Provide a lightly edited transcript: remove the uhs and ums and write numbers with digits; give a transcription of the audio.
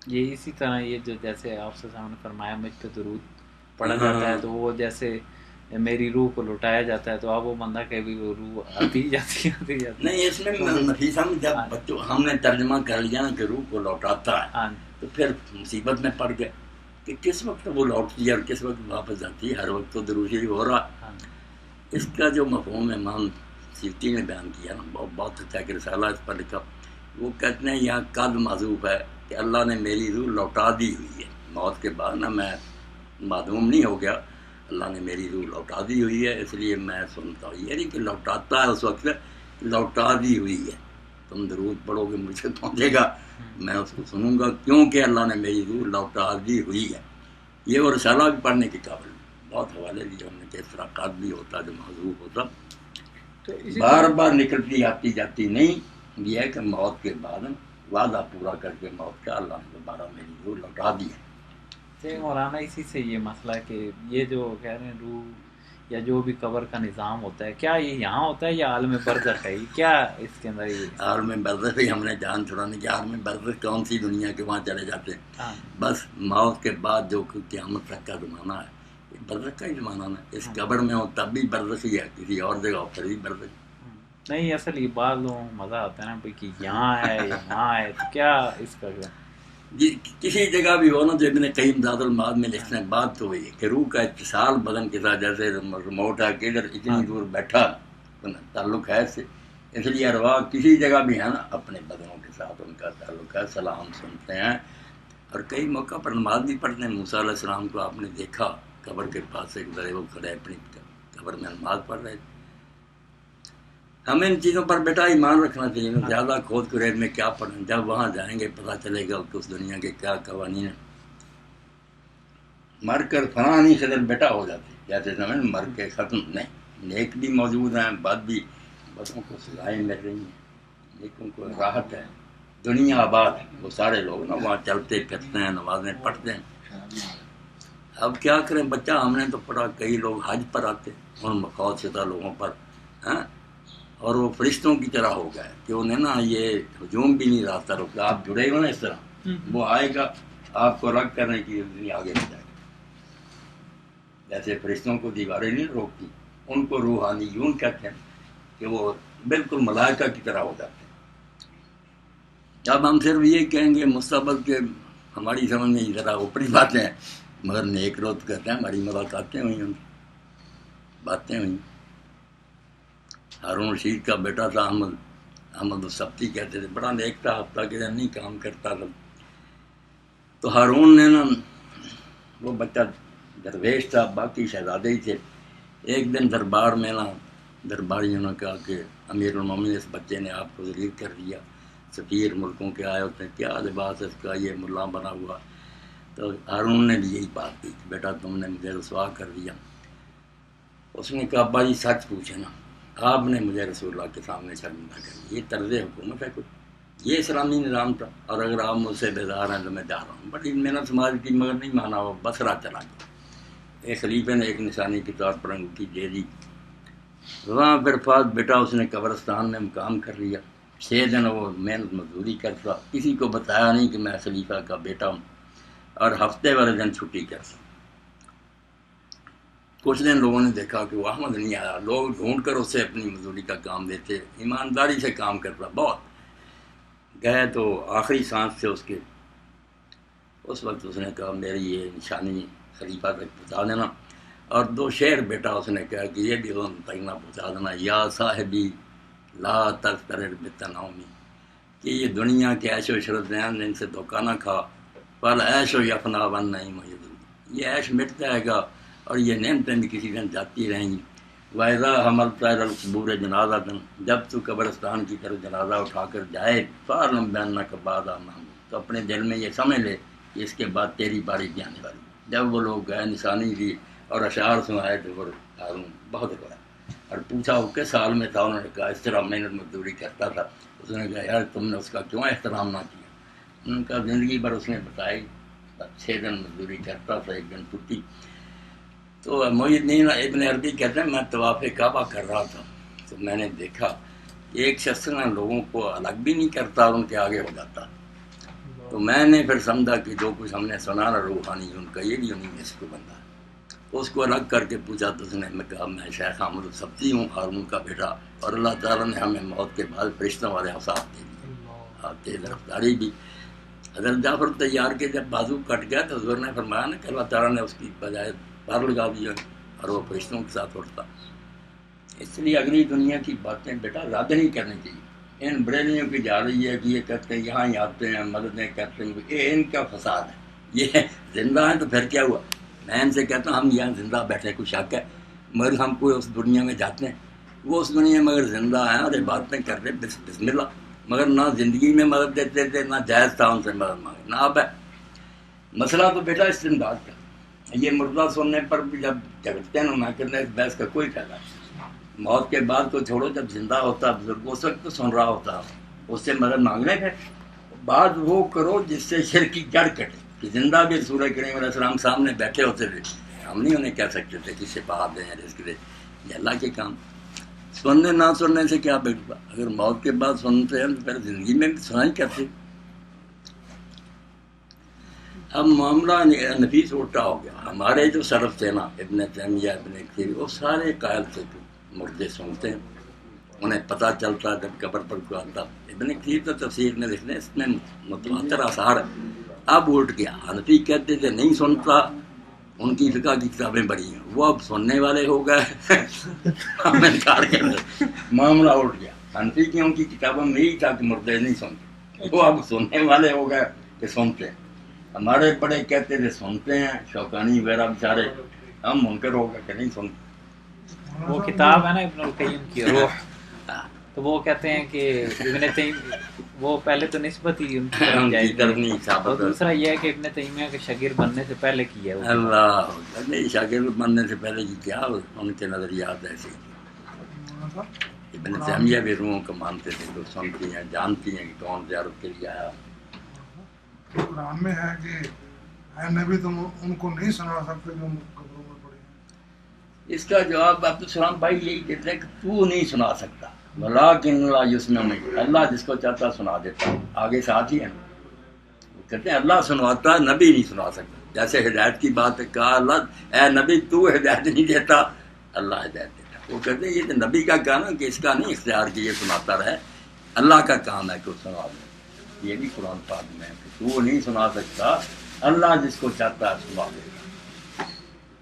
یہ اسی طرح یہ جو جیسے آپ سے سامنے فرمایا مجھ پہ درود پڑھا جاتا ہے تو وہ جیسے میری روح کو لٹایا جاتا ہے تو اب وہ بندہ کہ بھی وہ روح آتی جاتی آتی جاتی نہیں اس میں کیونکہ نفیسہ میں جب بچوں ہم نے ترجمہ کر لیا نا کہ روح کو لوٹاتا ہے ہاں تو پھر مصیبت میں پڑ گئے کہ کس وقت وہ لوٹتی ہے اور کس وقت واپس جاتی ہے. ہر وقت تو درود شریف ہو رہا. ہاں اس کا جو مفہوم امام سیوطی نے بیان کیا نا بہت اچھا کہ رسالہ اس پر لکھا. وہ کہتے ہیں یہاں قد معذوف ہے کہ اللہ نے میری روح لوٹا دی ہوئی ہے. موت کے بعد نا میں معدوم نہیں ہو گیا, اللہ نے میری روح لوٹا دی ہوئی ہے, اس لیے میں سنتا ہوں. یہ نہیں کہ لوٹاتا ہے اس وقت, لوٹا دی ہوئی ہے. تم درود پڑھو گے مجھے پہنچے گا, میں اس کو سنوں گا کیونکہ اللہ نے میری روح لوٹا دی ہوئی ہے. یہ وہ رسالہ بھی پڑھنے کے قابل. بہت حوالے لیے ہم نے کہ اس طرح قد بھی ہوتا جو معذوف ہوتا, تو اسی بار طرح بار نکلتی آتی جاتی نہیں. یہ ہے کہ موت کے بعد وعدہ پورا کر کے موت کا اللہ نے دوبارہ میری روح لوٹا دی ہے. مولانا اسی سے یہ مسئلہ ہے کہ یہ جو کہہ رہے ہیں روح یا جو بھی قبر کا نظام ہوتا ہے کیا یہ یہاں ہوتا ہے یا عالم برزخ ہے, یہ کیا اس کے اندر یہ عالم برزخ ہی ہم نے جان چھڑانے کی. عالم برزخ کون سی دنیا کے وہاں چلے جاتے ہیں. ہاں بس موت کے بعد جو قیامت تک کا زمانہ ہے یہ برزخ کا ہی زمانہ نا. اس قبر میں ہو تب بھی برزخ ہی ہے, کسی اور جگہ ہو پھر بھی برزخ. نہیں اصل یہ بعض لوگوں کو مزہ آتا ہے نا بھائی کہ یہاں ہے یا وہاں ہے, تو کیا اس کا کیا کسی جگہ بھی ہو نا جو ابن قیم زاد المعاد میں لکھتے ہیں بات تو وہی ہے کہ روح کا اتصال بدن کے ساتھ جیسے ریموٹ ہے کہ ادھر اتنی دور بیٹھا تعلق ہے اس سے, اس لیے ارواح کسی جگہ بھی ہے نا اپنے بدنوں کے ساتھ ان کا تعلق ہے. سلام سنتے ہیں اور کئی موقع پر نماز بھی پڑھتے ہیں. موسیٰ علیہ السلام کو آپ نے دیکھا قبر کے پاس سے گزرے, وہ کھڑے اپنی قبر میں نماز پڑھ رہے تھے. ہمیں ان چیزوں پر بیٹا ایمان رکھنا چاہیے. زیادہ کھود کریب میں کیا پڑھیں, جب وہاں جائیں گے پتہ چلے گا کہ اس دنیا کے کیا قوانین ہیں. مر کر فنا نہیں خدر بیٹا ہو جاتے جیسے سمجھ مر کے ختم نہیں. نیک بھی موجود ہیں, بد بھی, بدوں کو سزائیں مل رہی ہیں, نیکوں کو راحت ہے. دنیا آباد ہے. وہ سارے لوگ نا وہاں چلتے پھرتے ہیں, نمازیں پڑھتے ہیں. اب کیا کریں بچہ, ہم نے تو پڑھا کئی لوگ حج پر آتے ان مفاد شدہ لوگوں پر ہیں, اور وہ فرشتوں کی طرح ہو گئے کہ انہیں نا یہ ہجوم بھی نہیں راستہ روکتا. آپ جڑے ہو نا اس طرح, وہ آئے گا آپ کو رد کرنے کی آگے بڑھ جائے گا. جیسے فرشتوں کو دیواریں نہیں روکتی, ان کو روحانیون کہتے ہیں کہ وہ بالکل ملائکہ کی طرح ہو جاتے ہیں. اب ہم صرف یہ کہیں گے مستقبل کے ہماری سمجھ میں ذرا اوپری باتیں ہیں, مگر نیک لوگ کہتے ہیں ہماری ملاقاتیں ہوئی, ان باتیں ہوئی. ہارون رشید کا بیٹا تھا احمد السبتی کہتے تھے, بڑا نیک تھا, ہفتہ کے دن نہیں کام کرتا تھا. تو ہارون نے نا وہ بچہ درویش تھا, باقی شہزادے ہی تھے. ایک دن دربار میں نا درباریوں نے کہا کہ امیر المومنین اس بچے نے آپ کو ذلیل کر دیا, سفیر ملکوں کے آئے ہوتے ہیں, کیا لباس ہے اس کا, یہ ملا بنا ہوا. تو ہارون نے بھی یہی بات کی کہ بیٹا تم نے مجھے رسوا کر دیا. اس نے کہا ابا جی سچ پوچھے نا, آپ نے مجھے رسول اللہ کے سامنے شرمندہ کر دیا. یہ طرز حکومت ہے کوئی, یہ اسلامی نظام تھا, اور اگر آپ مجھ سے بیزار ہیں تو میں جا رہا ہوں. بڑی محنت سماج کی مگر نہیں مانا, وہ بصرہ چلا گیا. ایک خلیفے نے ایک نشانی کے طور پر انگوٹھی دے دی. وہاں پھر فات بیٹا اس نے قبرستان میں مقام کر لیا. 6 دن وہ محنت مزدوری کرتا, کسی کو بتایا نہیں کہ میں خلیفہ کا بیٹا ہوں, اور ہفتے والے دن چھٹی کرتا. کچھ دن لوگوں نے دیکھا کہ وہ احمد نہیں آیا, لوگ ڈھونڈ کر اسے اپنی مزدوری کا کام دیتے. ایمانداری سے کام کرتا بہت. گئے تو آخری سانس سے اس کے, اس وقت اس نے کہا میری یہ نشانی خلیفہ تک پہنچا دینا. اور 2 شعر بیٹا اس نے کہا کہ یہ بھی غم تگنا پہنچا دینا, یا صاحبی لا تغترر بتنعمی, کہ یہ دنیا کے عیش و عشرت ہیں جن سے دھوکہ نہ کھا. پل عیش و یفنا ون نہیں موجود, یہ عیش مٹ جائے گا اور یہ نعمتیں بھی کسی دن جاتی رہیں گی. وَإِذَا حَمَلْتَ إِلَى الْقُبُورِ جَنَازَةً, جب تو قبرستان کی طرف جنازہ اٹھا کر جائے, فَاعْلَمْ بِأَنَّكَ بَعْدَهَا مَحْمُولٌ, تو اپنے دل میں یہ سمجھ لے کہ اس کے بعد تیری باری بھی آنے والی. جب وہ لوگ گئے نشانی دی اور اشعار سنائے تو وہ ہارون بہت رویا, اور پوچھا وہ کس حال میں تھا. انہوں نے کہا اس طرح محنت مزدوری کرتا تھا. اس نے کہا یار تم نے اس کا کیوں احترام نہ کیا. انہوں نے کہا زندگی بھر اس نے بتائی, 6 دن مزدوری کرتا تھا, 1 دن چھٹی. تو محی الدین ابن عربی کہتے ہیں میں طواف کعبہ کر رہا تھا تو میں نے دیکھا ایک شخص نا لوگوں کو الگ بھی نہیں کرتا اور ان کے آگے ہو جاتا. تو میں نے پھر سمجھا کہ جو کچھ ہم نے سنا نا روحانی ان کا یہ بھی انہیں میں سے کوئی بندہ ہے۔ اس کو الگ کر کے پوچھا تو اس نے میں کہا میں شیخ احمد السبتی ہوں اور ان کا بیٹا، اور اللہ تعالیٰ نے ہمیں موت کے بعد فرشتوں والے حساب دے دیے، تیز رفتاری بھی۔ حضرت جعفر طیار کے جب بازو کٹ گیا تو حضور نے فرمایا نا کہ اللہ تعالیٰ نے اس کی بجائے پر لگا دیا اور وہ فرشتوں کے ساتھ اٹھتا۔ اس لیے اگلی دنیا کی باتیں بیٹا زیادہ نہیں کرنی چاہیے۔ ان بریلیوں کی جا رہی ہے کہ یہ کہتے ہیں یہاں ہی آتے ہیں مددیں کرتے ہیں، یہ ان کا فساد ہے۔ یہ زندہ ہیں تو پھر کیا ہوا؟ میں ان سے کہتا ہوں ہم یہاں زندہ بیٹھے کچھ شک ہے، مگر ہم کوئی اس دنیا میں جاتے ہیں، وہ اس دنیا میں اگر زندہ ہیں اور عبادتیں کر رہے بسم اللہ، مگر نہ زندگی میں مدد دیتے تھے نہ جائز تھا ان سے مدد مانگے، نہ اب ہے۔ مسئلہ تو بیٹا استمداد کا، یہ مردہ سننے پر بھی جب جھگڑتے ہیں نا کہتے ہیں اس بحث کا کوئی فائدہ نہیں۔ موت کے بعد کو چھوڑو، جب زندہ ہوتا بزرگ اس وقت تو سن رہا ہوتا، اس سے مدد مانگنے پھر بات وہ کرو جس سے شرک کی جڑ کٹے۔ کہ زندہ بھی رسول کریم علیہ السلام سامنے بیٹھے ہوتے تھے، ہم نہیں انہیں کہہ سکتے تھے کہ شفا دیں رزق دیں، یہ اللہ کے کام۔ سننے نہ سننے سے کیا بگڑا؟ اگر موت کے بعد سنتے ہیں تو پھر زندگی میں بھی سنا ہی کرتے۔ اب معاملہ نفیس الٹا ہو گیا۔ ہمارے جو سلف تھے نا ابن تیمیہ ابن کثیر، وہ سارے قائل تھے کہ مردے سنتے ہیں، انہیں پتہ چلتا جب قبر پر کوئی آتا۔ ابن کثیر تو تفسیر میں لکھتے ہیں اس میں متواتر آثار ہے۔ اب الٹ گیا، حنفی کہتے تھے نہیں سنتا، ان کی فقہ کی کتابیں بڑی ہیں، وہ اب سننے والے ہو گئے، ہم انکار کر رہے، معاملہ الٹ گیا۔ حنفی کی ان کی کتابوں میں یہی تھا کہ مردے نہیں سنتے، وہ اب سننے والے ہو گئے کہ سنتے ہیں۔ ہمارے بڑے کہتے تھے سنتے ہیں، شوکانی وغیرہ بیچارے، ہم منکر ہو گئے کہ نہیں سنتے۔ وہ کتاب ہے نا ابن القیم کی روح، تو وہ کہتے ہیں کہ ابن تیمیہ وہ پہلے تو نسبت ہی ان کی طرف جائز نہیں، اور دوسرا یہ ہے کہ ابن تیمیہ کے شاگرد بننے سے پہلے کی ہے۔ اللہ نہیں، شاگرد بننے سے پہلے کی کیا ان کے نظریات ایسے ہی۔ ابن تیمیہ بھی روحوں کو مانتے تھے، تو سنتی ہیں جانتی ہیں کہ کون زیارت کے لیے آیا۔ قرآن میں ہے کہ اے نبی تم ان کو نہیں سنا سکتے جو قبروں میں پڑے ہیں۔ اس کا جواب عبدالسلام بھائی یہی دیتے ہیں کہ تو نہیں سنا سکتا، ولیکن لا یسمع من، اللہ جس کو چاہتا سنا دیتا۔ آگے ساتھ ہی ہے نا، وہ کہتے ہیں اللہ سنواتا، نبی نہیں سنا سکتا۔ جیسے ہدایت کی بات ہے، کہا اللہ اے نبی تو ہدایت نہیں دیتا، اللہ ہدایت دیتا۔ وہ کہتے ہیں یہ تو نبی کا کام ہے کہ اس کا نہیں اختیار کہ یہ سناتا رہے، اللہ کا کام ہے کہ وہ سنا دے۔ یہ بھی قرآن پاک میں ہے کہ تو نہیں سنا سکتا، اللہ جس کو چاہتا ہے سنا دے۔